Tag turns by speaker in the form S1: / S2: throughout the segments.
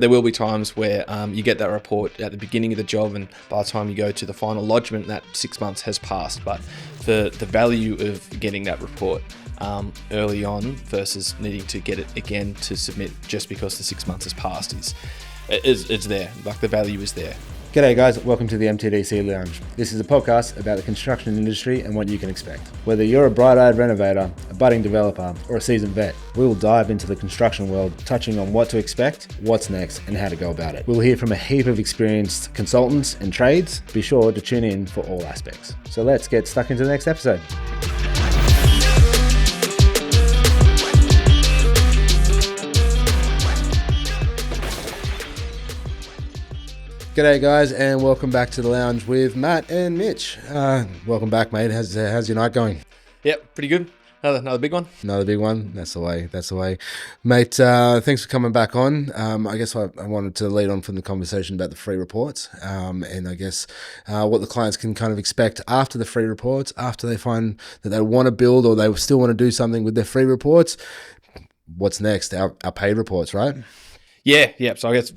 S1: There will be times where you get that report at the beginning of the job, and by the time you go to the final lodgement, that 6 months has passed. But the value of getting that report early on versus needing to get it again to submit just because the 6 months has passed is there. Like, the value is there.
S2: G'day guys, welcome to the MTDC Lounge. This is a podcast about the construction industry and what you can expect. Whether you're a bright-eyed renovator, a budding developer, or a seasoned vet, we will dive into the construction world, touching on what to expect, what's next, and how to go about it. We'll hear from a heap of experienced consultants and trades. Be sure to tune in for all aspects. So let's get stuck into the next episode. G'day guys, and welcome back to the lounge with Matt and Mitch. Welcome back, mate. How's your night going?
S1: Yep, pretty good. Another big one.
S2: Another big one. That's the way. Mate, thanks for coming back on. I guess I wanted to lead on from the conversation about the free reports, and I guess what the clients can kind of expect after the free reports, after they find that they want to build or they still want to do something with their free reports. What's next? Our paid reports, right?
S1: Yeah. So I guess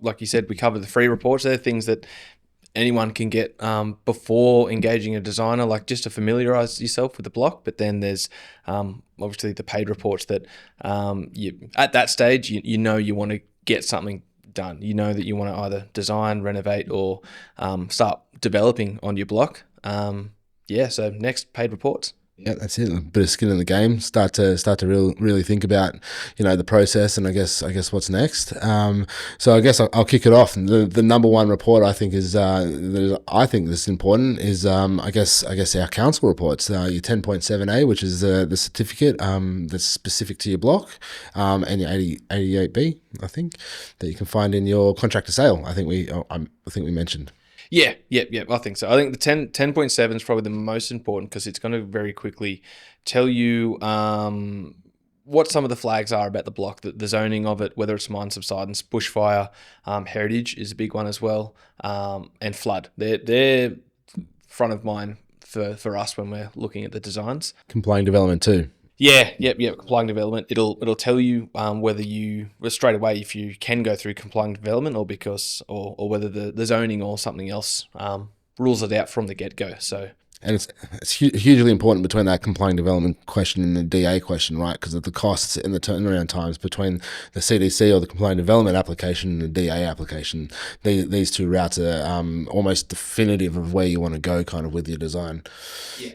S1: like you said, we covered the free reports. They're things that anyone can get before engaging a designer, like just to familiarize yourself with the block. But then there's obviously the paid reports that you at that stage you know you want to get something done. You know that you want to either design, renovate, or start developing on your block. So next, paid reports.
S2: Yeah, that's it. A bit of skin in the game. Start to really think about, the process, and I guess what's next. So I guess I'll kick it off. The number one report I think is that's important is I guess our council reports. Your 10.7A, which is the certificate that's specific to your block, and your 88B, I think, that you can find in your contract to sale. I think we mentioned.
S1: Yeah, I think so. I think the 10.7 is probably the most important because it's going to very quickly tell you what some of the flags are about the block, the zoning of it, whether it's mine subsidence, bushfire, heritage is a big one as well, and flood. They're front of mind for us when we're looking at the designs.
S2: Complying development too.
S1: Yeah. Complying development. It'll tell you whether you straight away if you can go through complying development or whether the zoning or something else rules it out from the get go. So.
S2: And it's hugely important between that complying development question and the DA question, right? Because of the costs and the turnaround times between the CDC or the complying development application and the DA application. These two routes are almost definitive of where you want to go kind of with your design.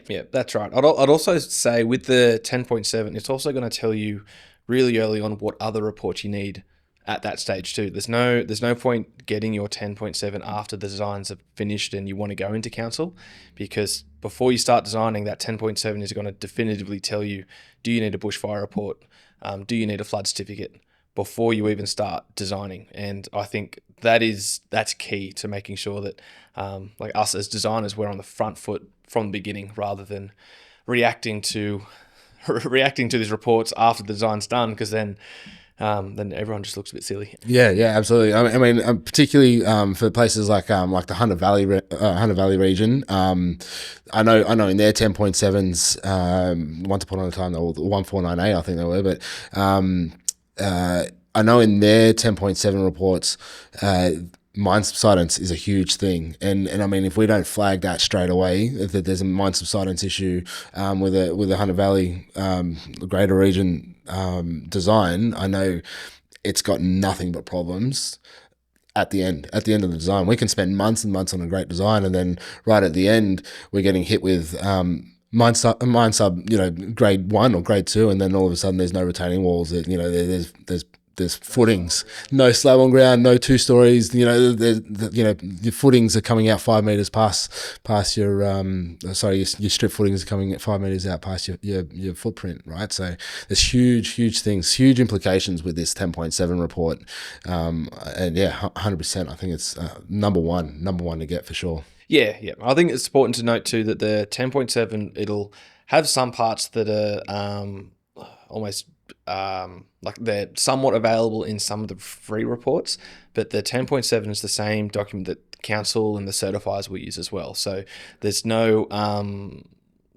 S1: Yeah, that's right. I'd also say with the 10.7, it's also going to tell you really early on what other reports you need at that stage too. There's no point getting your 10.7 after the designs are finished and you want to go into council, because before you start designing, that 10.7 is going to definitively tell you, do you need a bushfire report? Do you need a flood certificate before you even start designing? And I think that's key to making sure that like us as designers, we're on the front foot from the beginning rather than reacting to these reports after the design's done, because then everyone just looks a bit silly. Yeah,
S2: absolutely. I mean, particularly for places like the Hunter Valley region. I know in their 10.7s, once upon a time they were 149A, I think they were, but I know in their 10.7 reports, mine subsidence is a huge thing, and I mean, if we don't flag that straight away, that there's a mine subsidence issue with the Hunter Valley greater region design, I know it's got nothing but problems at the end of the design. We can spend months and months on a great design, and then right at the end we're getting hit with mine sub grade 1 or grade 2, and then all of a sudden there's no retaining walls. There's footings, no slab on ground, no 2 stories. Your footings are coming out 5 meters past your strip footings are coming at 5 meters out past your footprint, right? So there's huge things, huge implications with this 10.7 report. And yeah, 100%. I think it's number one to get for sure.
S1: Yeah. I think it's important to note too that the 10.7, it'll have some parts that are almost like they're somewhat available in some of the free reports, but the 10.7 is the same document that the council and the certifiers will use as well. So there's no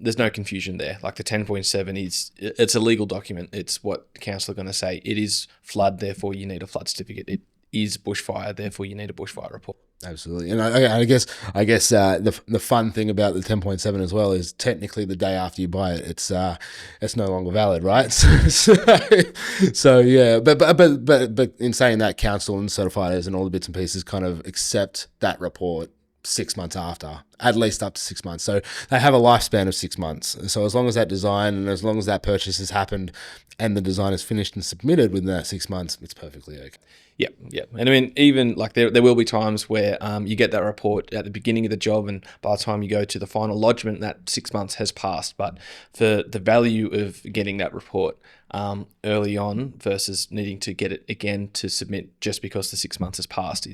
S1: confusion there. Like the 10.7 it's a legal document. It's what the council are going to say. It is flood, therefore you need a flood certificate. is bushfire, therefore you need a bushfire report.
S2: Absolutely, and I guess the fun thing about the 10.7 as well is technically the day after you buy it, it's no longer valid, right? So yeah, but in saying that, council and certifiers and all the bits and pieces kind of accept that report 6 months after, at least up to 6 months. So they have a lifespan of 6 months. So as long as that design and as long as that purchase has happened and the design is finished and submitted within that 6 months, it's perfectly okay.
S1: Yeah. And I mean, even like there will be times where you get that report at the beginning of the job, and by the time you go to the final lodgement, that 6 months has passed. But for the value of getting that report early on versus needing to get it again to submit just because the 6 months has passed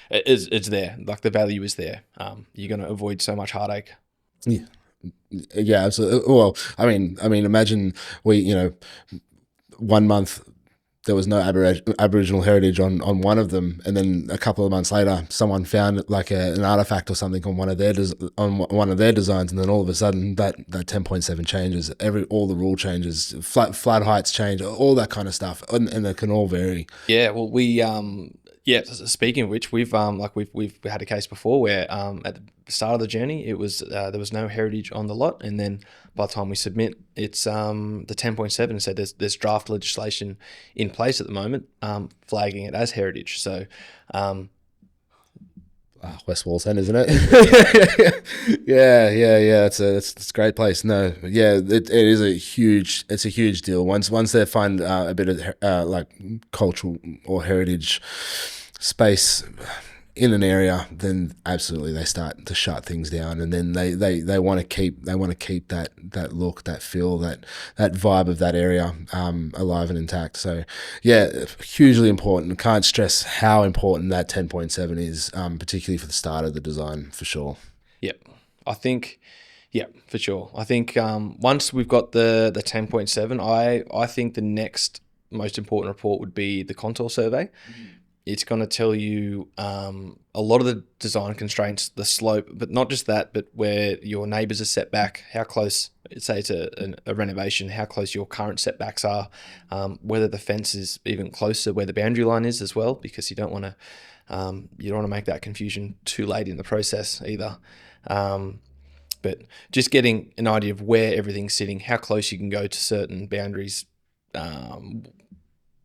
S1: it's there. Like the value is there. You're going to avoid so much heartache.
S2: Yeah, absolutely. Well, I mean, imagine 1 month there was no Aboriginal heritage on one of them, and then a couple of months later, someone found like an artifact or something on one of their designs, and then all of a sudden that 10.7 changes. All the rule changes, flood heights change, all that kind of stuff, and it can all vary.
S1: Yeah, well, speaking of which, we've had a case before where at the start of the journey, it was there was no heritage on the lot, and then by the time we submit, it's the 10.7. So there's draft legislation in place at the moment flagging it as heritage. So
S2: West Wallsend, isn't it? Yeah. It's a great place. No, yeah, it is a huge deal. Once they find a bit of like cultural or heritage space in an area, then absolutely they start to shut things down, and then they want to keep that look, that feel, that vibe of that area alive and intact. So yeah, hugely important. Can't stress how important that 10.7 is, particularly for the start of the design, for sure.
S1: I think for sure. I think once we've got the 10.7, I think the next most important report would be the contour survey. It's going to tell you a lot of the design constraints, the slope, but not just that, but where your neighbours are set back, how close, say to a renovation, how close your current setbacks are, whether the fence is even closer where the boundary line is as well, because you don't want to make that confusion too late in the process either. But just getting an idea of where everything's sitting, how close you can go to certain boundaries.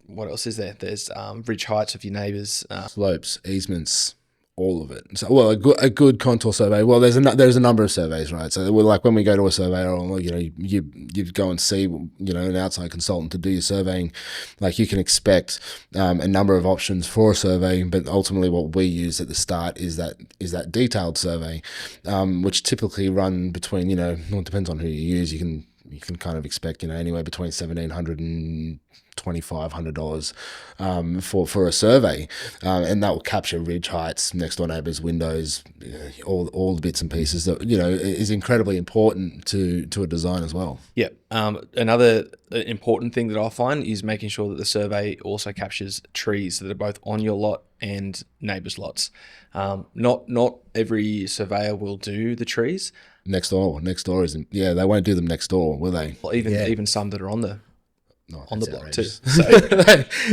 S1: What else is there? There's ridge heights of your neighbours,
S2: slopes, easements, all of it. So, well, a good contour survey. Well, there's a number of surveys, right? So, we're like when we go to a surveyor, or you go and see an outside consultant to do your surveying. Like you can expect a number of options for a survey, but ultimately what we use at the start is that detailed survey, which typically run between it depends on who you use. You can kind of expect anywhere between $1,700 and $2,500 for a survey, and that will capture ridge heights, next door neighbours, windows, all the bits and pieces that is incredibly important to a design as well.
S1: Yeah. Another important thing that I find is making sure that the survey also captures trees that are both on your lot and neighbours' lots. Not every surveyor will do the trees.
S2: Next door isn't. Yeah, they won't do them next door, will they?
S1: Well, even some that are on the block
S2: outrageous.
S1: too. So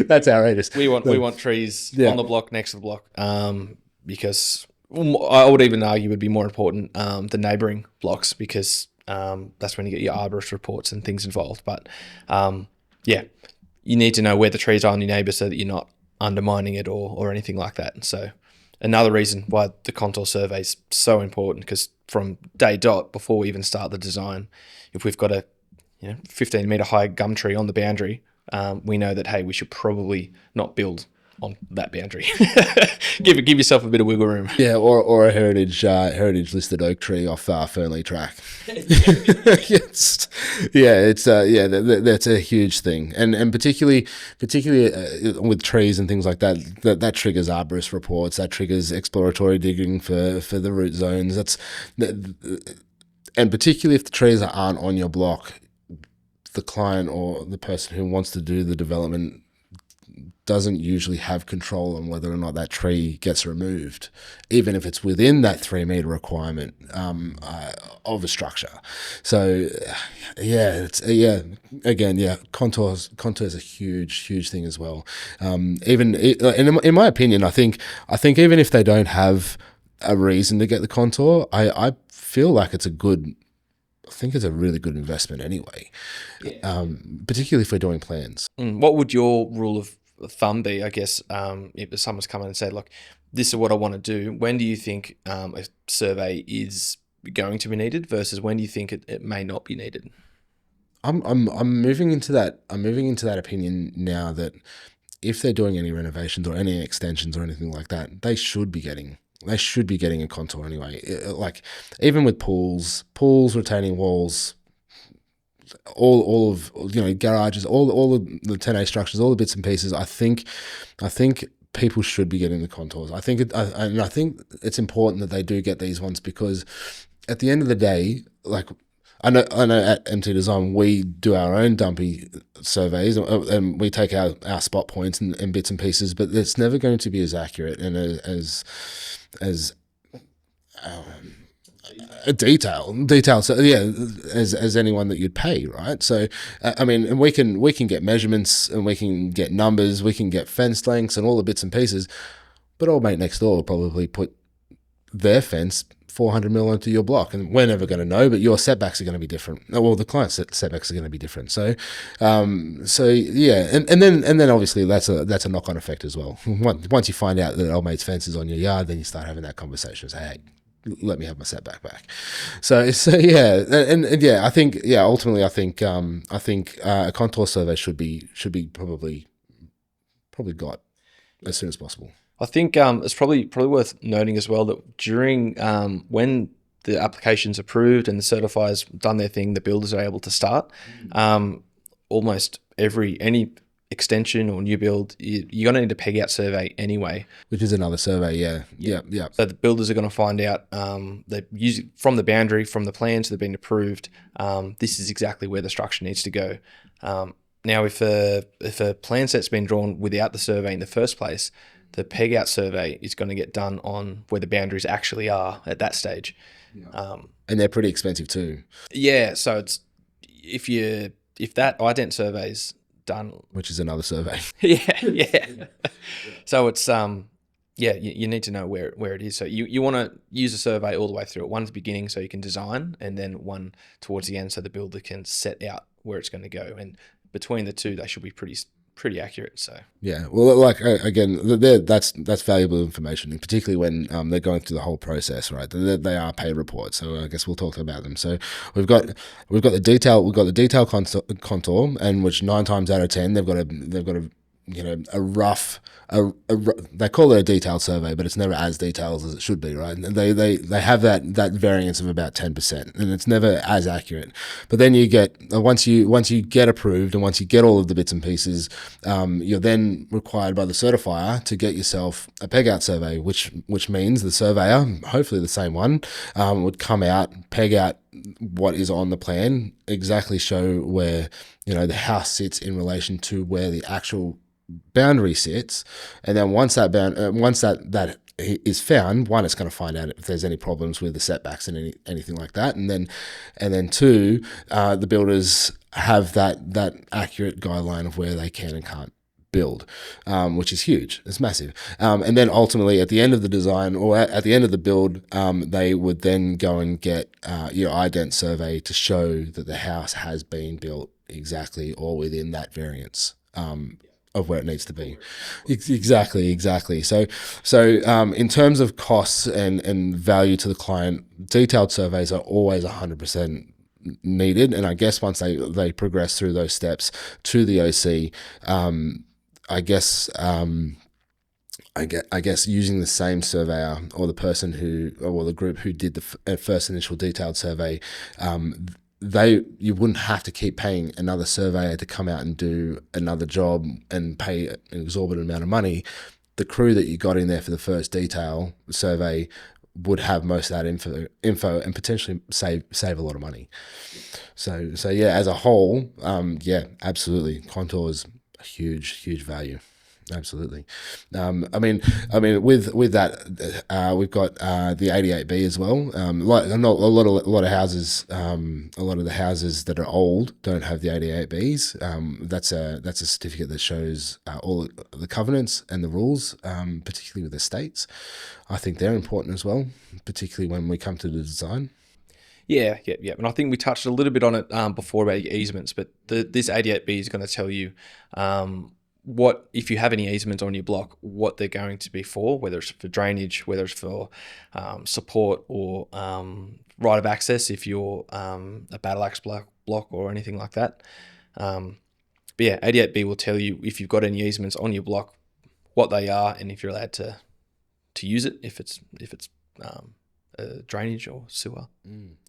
S2: that's outrageous.
S1: We want trees on the block, next to the block, because I would even argue would be more important the neighbouring blocks, because that's when you get your arborist reports and things involved. But you need to know where the trees are on your neighbour so that you're not undermining it or anything like that. And so another reason why the contour survey is so important, because from day dot, before we even start the design, if we've got a 15 metre high gum tree on the boundary, we know that, hey, we should probably not build on that boundary. give yourself a bit of wiggle room.
S2: Yeah, or a heritage listed oak tree off Fernley Track. That's a huge thing, and particularly with trees and things like that triggers arborist reports, that triggers exploratory digging for the root zones. And particularly if the trees aren't on your block, the client or the person who wants to do the development doesn't usually have control on whether or not that tree gets removed, even if it's within that 3 meter requirement of a structure. So, contours is a huge thing as well. Even in my opinion, I think even if they don't have a reason to get the contour, I feel like it's a really good investment anyway, particularly if we're doing plans.
S1: What would your rule of thumb be, I guess, if someone's come in and said, look, this is what I want to do? When do you think a survey is going to be needed versus when do you think it may not be needed?
S2: I'm moving into that. I'm moving into that opinion now that if they're doing any renovations or any extensions or anything like that, they should be getting a contour anyway. Like even with pools, retaining walls, all of garages, all of the 10A structures, all the bits and pieces. I think people should be getting the contours. I think it's important that they do get these ones, because at the end of the day, like I know at MT Design we do our own dumpy surveys and we take our spot points and bits and pieces, but it's never going to be as accurate and as detail. So yeah, as anyone that you'd pay, right? So I mean, and we can get measurements and we can get numbers, we can get fence lengths and all the bits and pieces, but old mate next door will probably put their fence 400 mil into your block, and we're never going to know, but your setbacks are going to be different. Well, the client's setbacks are going to be different. So yeah, and then obviously that's a knock-on effect as well. Once you find out that old mate's fence is on your yard, then you start having that conversation. Say, hey, let me have my setback back. So yeah, and yeah, I think ultimately I think a contour survey should be probably got as soon as possible.
S1: I think it's probably worth noting as well that during when the application's approved and the certifier's done their thing, the builders are able to start. Almost any extension or new build, you're going to need a peg out survey anyway. Which
S2: is another survey, yeah.
S1: So the builders are going to find out, they use from the boundary, from the plans that have been approved, this is exactly where the structure needs to go. Now, if a plan set's been drawn without the survey in the first place, the peg out survey is going to get done on where the boundaries actually are at that stage.
S2: Yeah. And they're pretty expensive too.
S1: Yeah, so it's if that ident survey's done,
S2: which is another survey.
S1: yeah. So it's you need to know where it is. So you want to use a survey all the way through it. One at the beginning so you can design, and then one towards the end so the builder can set out where it's going to go. And between the two, they should be pretty accurate. So
S2: yeah, well, like again, that's valuable information, and particularly when they're going through the whole process, right? They are paid reports, so I guess we'll talk about them. So we've got the detail contour, and which 9 times out of 10 they've got a a rough. They call it a detailed survey, but it's never as detailed as it should be, right? And they have that variance of about 10%, and it's never as accurate. But then you get once you get approved and once you get all of the bits and pieces, you're then required by the certifier to get yourself a peg out survey, which means the surveyor, hopefully the same one, would come out, peg out what is on the plan, exactly show where the house sits in relation to where the actual boundary sits, and then once that is found, one, it's going to find out if there's any problems with the setbacks and anything like that, and then two, the builders have that accurate guideline of where they can and can't build, which is huge. It's massive. And then ultimately at the end of the design or at the end of the build, they would then go and get your ident survey to show that the house has been built exactly or within that variance of where it needs to be. Exactly. So in terms of costs and value to the client, detailed surveys are always 100% needed. And I guess once they progress through those steps to the OC, I guess using the same surveyor or the person or the group who did the first initial detailed survey, you wouldn't have to keep paying another surveyor to come out and do another job and pay an exorbitant amount of money. The crew that you got in there for the first detail survey would have most of that info and potentially save a lot of money. So yeah, as a whole, yeah, absolutely, contour is a huge value. Absolutely. With that, we've got the 88B as well. Not a lot of houses, a lot of the houses that are old don't have the 88Bs. That's a certificate that shows all the covenants and the rules, particularly with estates. I think they're important as well, particularly when we come to the design.
S1: Yeah. And I think we touched a little bit on it before about easements, but this 88B is going to tell you what, if you have any easements on your block, what they're going to be for, whether it's for drainage, whether it's for support or right of access if you're a battle axe block or anything like that. But yeah, 88B will tell you if you've got any easements on your block, what they are, and if you're allowed to use it, if it's drainage or sewer.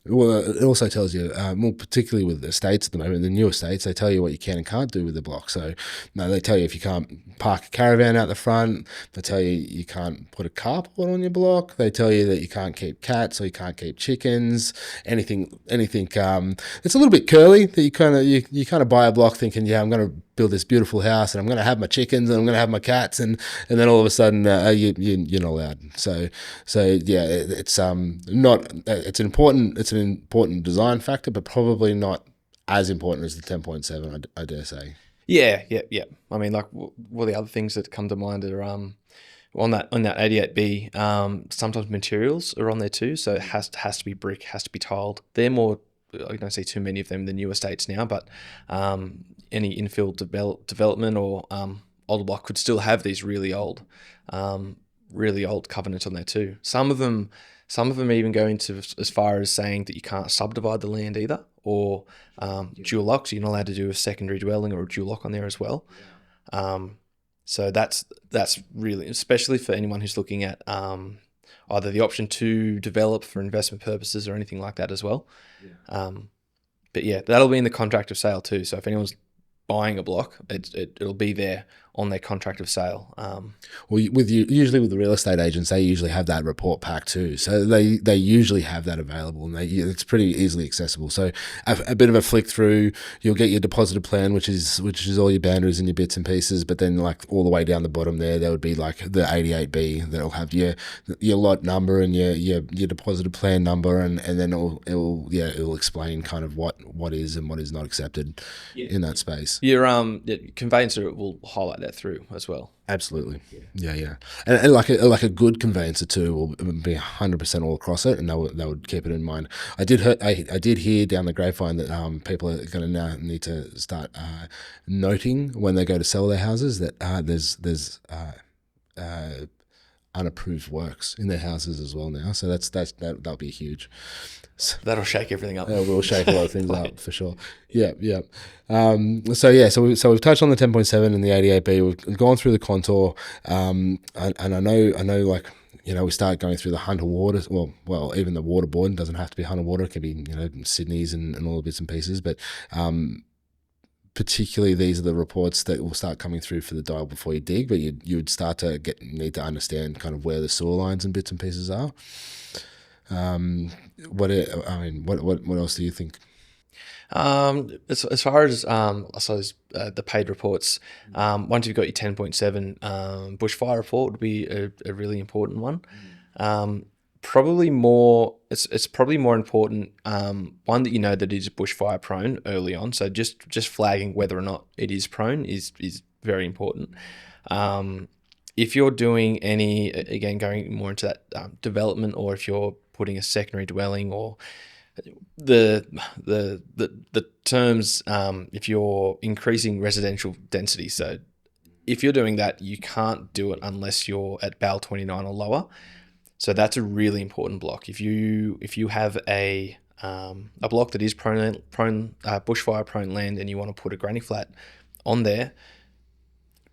S2: Well, it also tells you, more particularly with estates at the moment, the new estates, they tell you what you can and can't do with the block. So, no, they tell you if you can't park a caravan out the front. They tell you you can't put a carport on your block. They tell you that you can't keep cats or you can't keep chickens. Anything. It's a little bit curly. That you kind of buy a block thinking, yeah, I'm going to build this beautiful house and I'm going to have my chickens and I'm going to have my cats, and then all of a sudden you're not allowed. So yeah, it's an important design factor, but probably not as important as the 10.7, I dare say.
S1: Yeah. I mean, like, well, the other things that come to mind are on that 88B. Sometimes materials are on there too, so it has to be brick, has to be tiled. They're more. I don't see too many of them in the new estates now, but any infill development or older block could still have these really old covenants on there too. Some of them even go into as far as saying that you can't subdivide the land either, or dual lock. So you're not allowed to do a secondary dwelling or a dual lock on there as well. So that's really, especially for anyone who's looking at either the option to develop for investment purposes or anything like that as well. But yeah, that'll be in the contract of sale too. So if anyone's buying a block, it'll be there on their contract of sale.
S2: Well, usually with the real estate agents, they usually have that report pack too. So they usually have that available, and it's pretty easily accessible. So a bit of a flick through, you'll get your deposited plan, which is all your boundaries and your bits and pieces. But then, like, all the way down the bottom there would be like the 88B that'll have your lot number and your deposited plan number, and then it'll explain kind of what is and what is not accepted in that space.
S1: Your conveyancer will highlight that through as well.
S2: Absolutely. Yeah. And like a good conveyancer too will be 100% all across it, and they would keep it in mind. I did hear down the grapevine that people are going to now need to start noting when they go to sell their houses that there's unapproved works in their houses as well now. So that'll be huge.
S1: That'll shake everything up.
S2: It will shake a lot of things up for sure. Yeah. So we've touched on the 10.7 and the 88B. We've gone through the contour, and I know, like, we start going through the Hunter Water. Well, even the water board doesn't have to be Hunter Water. It can be Sydney's and all the bits and pieces. But particularly, these are the reports that will start coming through for the dial before you dig. But you would start to need to understand kind of where the sewer lines and bits and pieces are. What else do you think?
S1: As far as I suppose the paid reports, once you've got your 10.7 bushfire report would be a really important one. Probably more. It's probably more important. One that that is bushfire prone early on. So just flagging whether or not it is prone is very important. If you're doing any, again, going more into that development, or if you're putting a secondary dwelling, or the terms, if you're increasing residential density. So if you're doing that, you can't do it unless you're at BAL 29 or lower. So that's a really important block. If you have a block that is prone bushfire prone land, and you want to put a granny flat on there,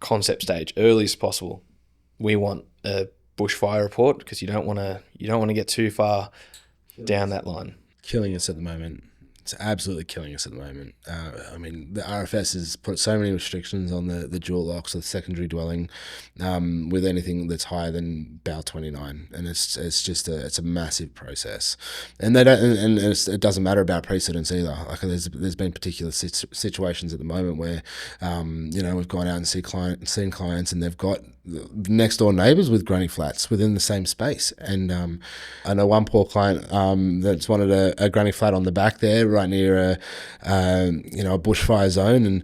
S1: concept stage, early as possible. We want a bushfire report, because you don't want to get too far down that line.
S2: Killing us at the moment. It's absolutely killing us at the moment. I mean, the RFS has put so many restrictions on the dual locks, the secondary dwelling, with anything that's higher than BAL 29, and it's just it's a massive process, and they don't, and it doesn't matter about precedence either. Like there's been particular situations at the moment where, we've gone out and seen clients, and they've got next door neighbours with granny flats within the same space, and I know one poor client that's wanted a granny flat on the back there, right near a bushfire zone, and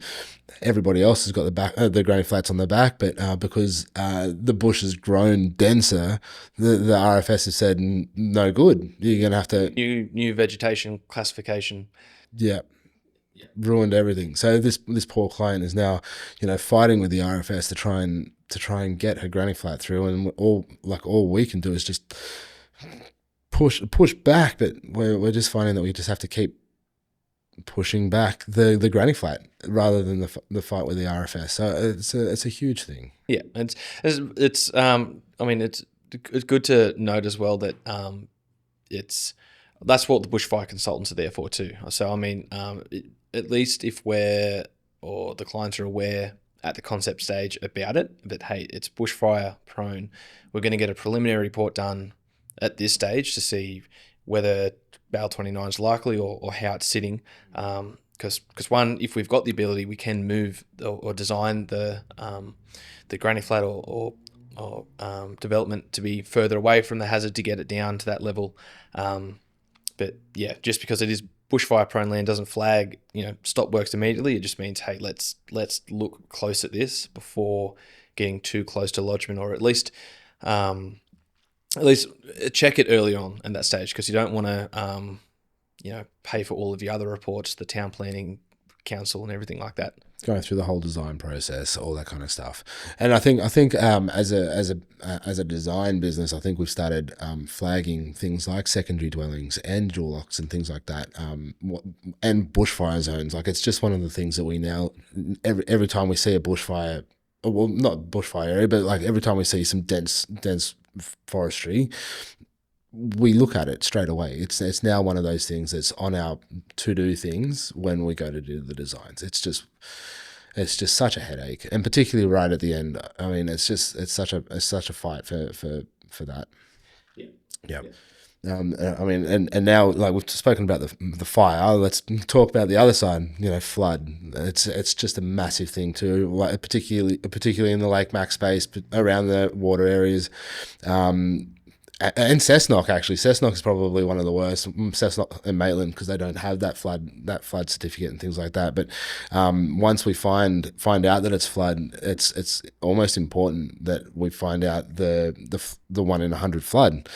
S2: everybody else has got the granny flats on the back, but because the bush has grown denser, the RFS has said no good. You're gonna have to
S1: new vegetation classification.
S2: Yeah, ruined everything. So this poor client is now, fighting with the RFS to try and get her granny flat through, and all we can do is just push back, but we're just finding that we just have to keep pushing back the granny flat rather than the fight with the RFS. So it's a huge thing.
S1: Yeah, it's good to note as well that that's what the bushfire consultants are there for too. So I mean, at least if the clients are aware at the concept stage about it, that hey, it's bushfire prone, we're going to get a preliminary report done at this stage to see whether BAL 29 is likely or how it's sitting. Because one, if we've got the ability, we can move or design the granny flat or development to be further away from the hazard to get it down to that level. But yeah, just because it is bushfire prone land doesn't flag, stop works immediately. It just means, hey, let's look close at this before getting too close to lodgement, or at least check it early on at that stage, because you don't want to, pay for all of the other reports, the town planning council and everything like that.
S2: Going through the whole design process, all that kind of stuff. And I think as a design business, I think we've started flagging things like secondary dwellings and dual locks and things like that, and bushfire zones. Like, it's just one of the things that we now, every time we see a bushfire, well, not bushfire area, but like every time we see some dense forestry, we look at it straight away. It's now one of those things that's on our to-do things when we go to do the designs. It's just such a headache, and particularly right at the end. I mean, it's such a fight for that. Yeah. I mean, and now, like, we've spoken about the fire. Let's talk about the other side. Flood. It's just a massive thing too. Like, particularly in the Lake Mac space, around the water areas. And Cessnock, actually. Cessnock is probably one of the worst. Cessnock and Maitland, because they don't have that flood certificate and things like that. But once we find out that it's flood, it's almost important that we find out the 1 in 100 flood,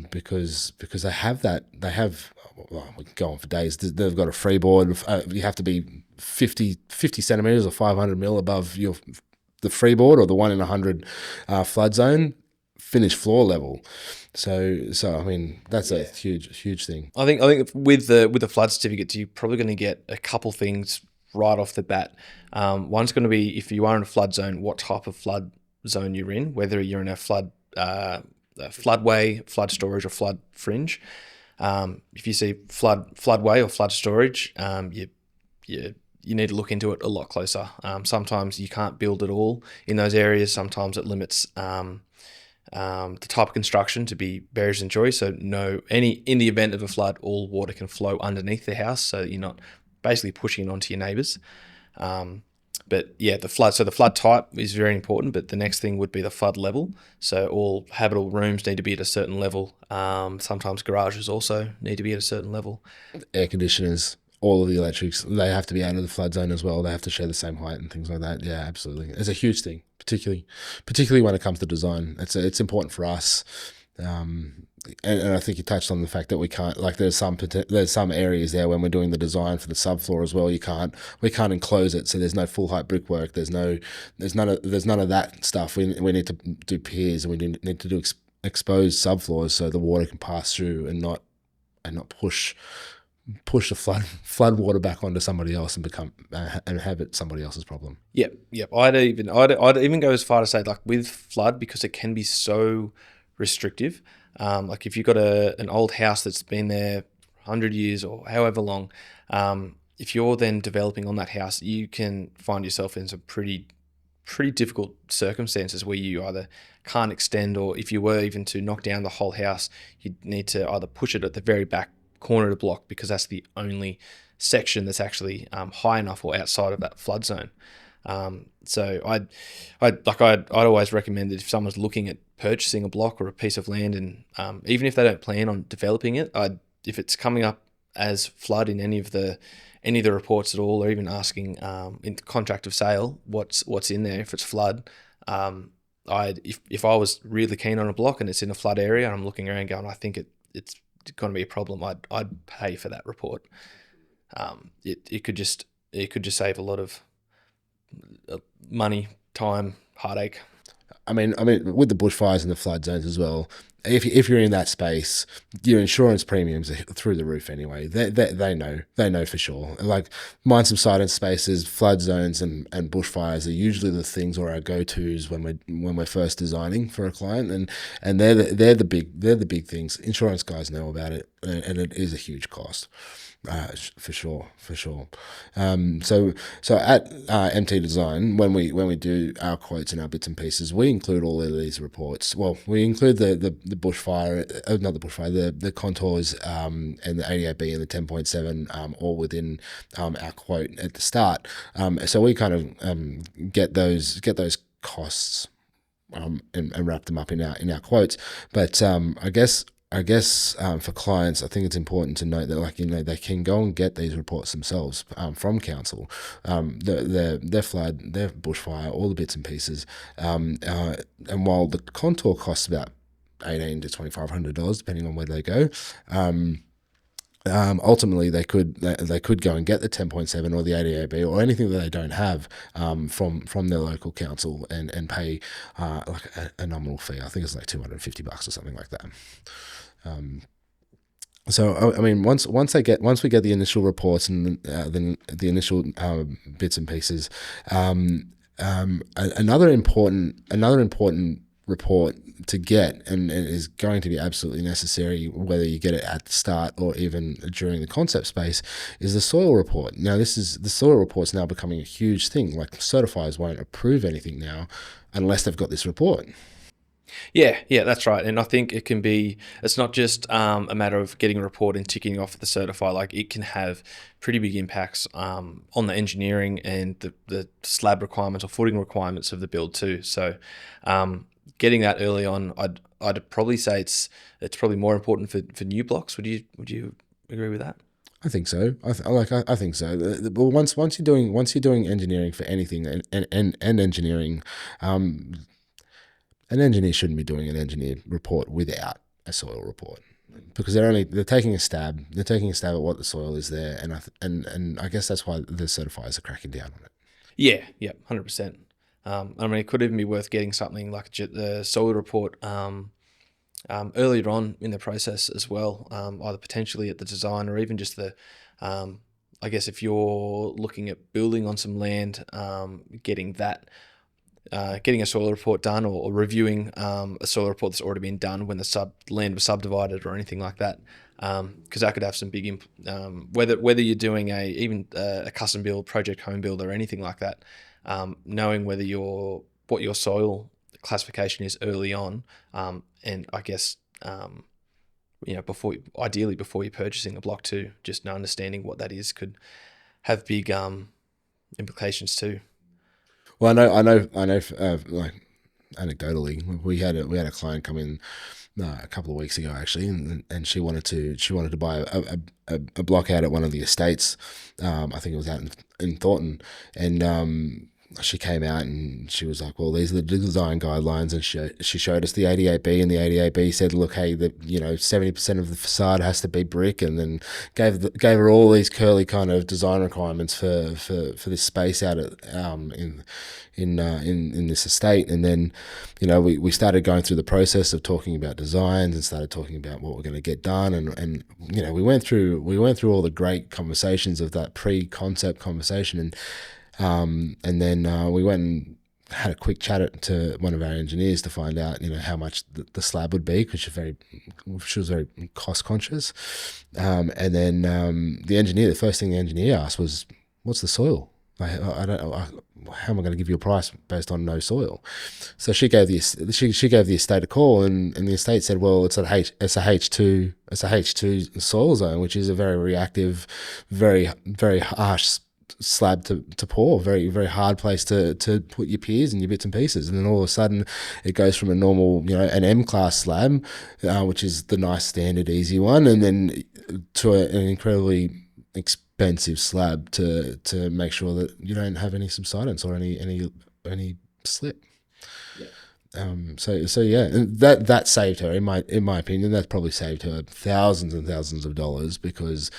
S2: because they have that. They have. Well, we can go on for days. They've got a freeboard. You have to be 50 centimeters or 500 mil above the freeboard or the 1 in 100 flood zone. Finished floor level, so I mean, that's a huge thing.
S1: I think with the flood certificates, you're probably going to get a couple things right off the bat. One's going to be, if you are in a flood zone, what type of flood zone you're in, whether you're in a floodway, flood storage, or flood fringe. If you see floodway or flood storage, you need to look into it a lot closer. Sometimes you can't build at all in those areas. Sometimes it limits the type of construction to be barriers and joists. So in the event of a flood, all water can flow underneath the house, so you're not basically pushing it onto your neighbours. But yeah, the flood type is very important, but the next thing would be the flood level. So all habitable rooms need to be at a certain level. Sometimes garages also need to be at a certain level.
S2: Air conditioners, all of the electrics, they have to be out of the flood zone as well. They have to share the same height and things like that. Yeah, absolutely. It's a huge thing, particularly when it comes to design. It's important for us. And I think you touched on the fact that we can't, like, there's some areas there when we're doing the design for the subfloor as well, we can't enclose it, so there's no full height brickwork. There's none of that stuff. We need to do piers, and we need to do exposed subfloors so the water can pass through and not push the flood water back onto somebody else and have it somebody else's problem.
S1: Yep. I'd even go as far to say, like, with flood, because it can be so restrictive. Like, if you've got an old house that's been there 100 years or however long, if you're then developing on that house, you can find yourself in some pretty difficult circumstances where you either can't extend, or if you were even to knock down the whole house, you'd need to either push it at the very back corner of the block because that's the only section that's actually high enough or outside of that flood zone. So I'd always recommend that if someone's looking at purchasing a block or a piece of land, and even if they don't plan on developing it, if it's coming up as flood in any of the reports at all, or even asking in the contract of sale what's in there if it's flood, if I was really keen on a block and it's in a flood area and I'm looking around going, I think it's going to be a problem, I'd pay for that report. It could just save a lot of money, time, heartache.
S2: I mean, with the bushfires and the flood zones as well, if you're in that space, your insurance premiums are through the roof anyway. They know for sure. Like mine subsidence spaces, flood zones, and bushfires are usually the things or our go-tos when we're first designing for a client, and they're the big things. Insurance guys know about it, and it is a huge cost. For sure. So at MT Design, when we do our quotes and our bits and pieces, we include all of these reports. Well, we include the bushfire, not the bushfire, the contours, and the 88B and the 10.7, all within our quote at the start. So we kind of get those costs and wrap them up in our quotes. But I guess for clients, I think it's important to note that they can go and get these reports themselves from council, their flood, their bushfire, all the bits and pieces. And while the contour costs about $1,800 to $2,500 depending on where they go, ultimately they could go and get the 10.7 or the 88B or anything that they don't have from their local council and pay like a nominal fee. I think it's like $250 or something like that. So I mean, once we get the initial reports and then the initial bits and pieces, another important report to get, and it is going to be absolutely necessary whether you get it at the start or even during the concept space, is the soil report. Now the soil report's now becoming a huge thing. Like certifiers won't approve anything now unless they've got this report.
S1: Yeah, that's right. And I think it's not just a matter of getting a report and ticking off the certify. Like it can have pretty big impacts on the engineering and the slab requirements or footing requirements of the build too. So getting that early on, I'd probably say it's probably more important for new blocks. Would you agree with that?
S2: I think so. I think so. But once you're doing engineering for anything and engineering, an engineer shouldn't be doing an engineer report without a soil report, because they're taking a stab at what the soil is there, and I guess that's why the certifiers are cracking down on it.
S1: Yeah, 100%. I mean, it could even be worth getting something like the soil report earlier on in the process as well, either potentially at the design or even just I guess if you're looking at building on some land, getting a soil report done or reviewing a soil report that's already been done when the land was subdivided or anything like that, because that could have some big whether you're doing a custom build, project home build or anything like that, knowing what your soil classification is early on, and I guess before you're purchasing a block too, just understanding what that is could have big implications too.
S2: Well, I know. Like anecdotally, we had a client come in a couple of weeks ago actually, and she wanted to buy a block out at one of the estates. I think it was out in Thornton, and she came out and she was like, well, these are the design guidelines, and she showed us the 88B, and the 88B said, look, hey, 70% of the facade has to be brick, and then gave her all these curly kind of design requirements for this space out at in this estate. And then we started going through the process of talking about designs and started talking about what we're going to get done, and we went through all the great conversations of that pre-concept conversation, and then we went and had a quick chat to one of our engineers to find out, how much the slab would be, because she was very cost conscious. And then the first thing the engineer asked was, "What's the soil? I don't know. How am I going to give you a price based on no soil?" So she gave the estate a call, and the estate said, "Well, it's a H2 soil zone, which is a very reactive, very very harsh slab to pour, very very hard place to put your piers and your bits and pieces." And then all of a sudden it goes from a normal, an M class slab, which is the nice standard easy one, and then to an incredibly expensive slab to make sure that you don't have any subsidence or any slip. So yeah, that saved her, in my opinion. That's probably saved her thousands and thousands of dollars, because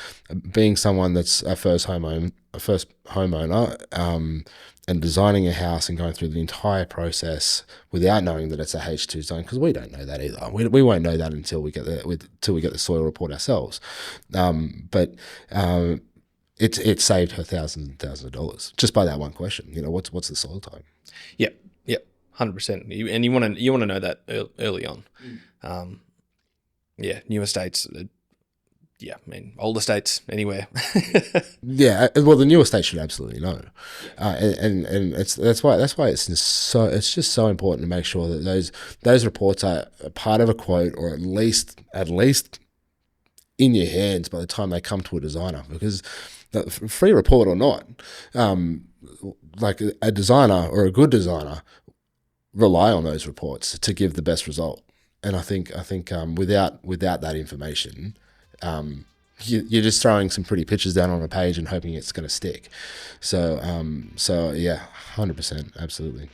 S2: being someone that's a first homeowner, and designing a house and going through the entire process without knowing that it's a H2 zone, because we don't know that either. We won't know that until we get the soil report ourselves. But it saved her thousands and thousands of dollars just by that one question. What's the soil type?
S1: Yep. 100%. And you want to know that early on. New estates. Old estates anywhere.
S2: Yeah, well, the new estate should absolutely know, and that's why it's just so important to make sure that those reports are part of a quote, or at least in your hands by the time they come to a designer, because the free report or not, like a designer or a good designer rely on those reports to give the best result. And I think without that information, you're just throwing some pretty pictures down on a page and hoping it's going to stick. So yeah, 100%, absolutely.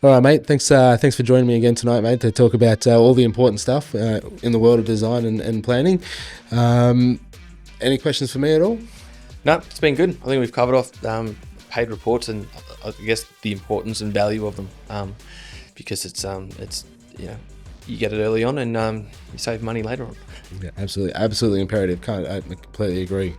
S2: All right, mate. Thanks for joining me again tonight, mate, to talk about all the important stuff in the world of design and planning. Any questions for me at all?
S1: No, it's been good. I think we've covered off paid reports and I guess the importance and value of them, because it's you get it early on and you save money later on.
S2: Yeah, absolutely imperative. I completely agree.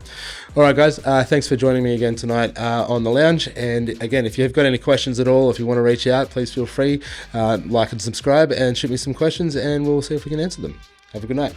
S2: All right, guys. Thanks for joining me again tonight on the lounge. And again, if you've got any questions at all, if you want to reach out, please feel free. Like and subscribe and shoot me some questions, and we'll see if we can answer them. Have a good night.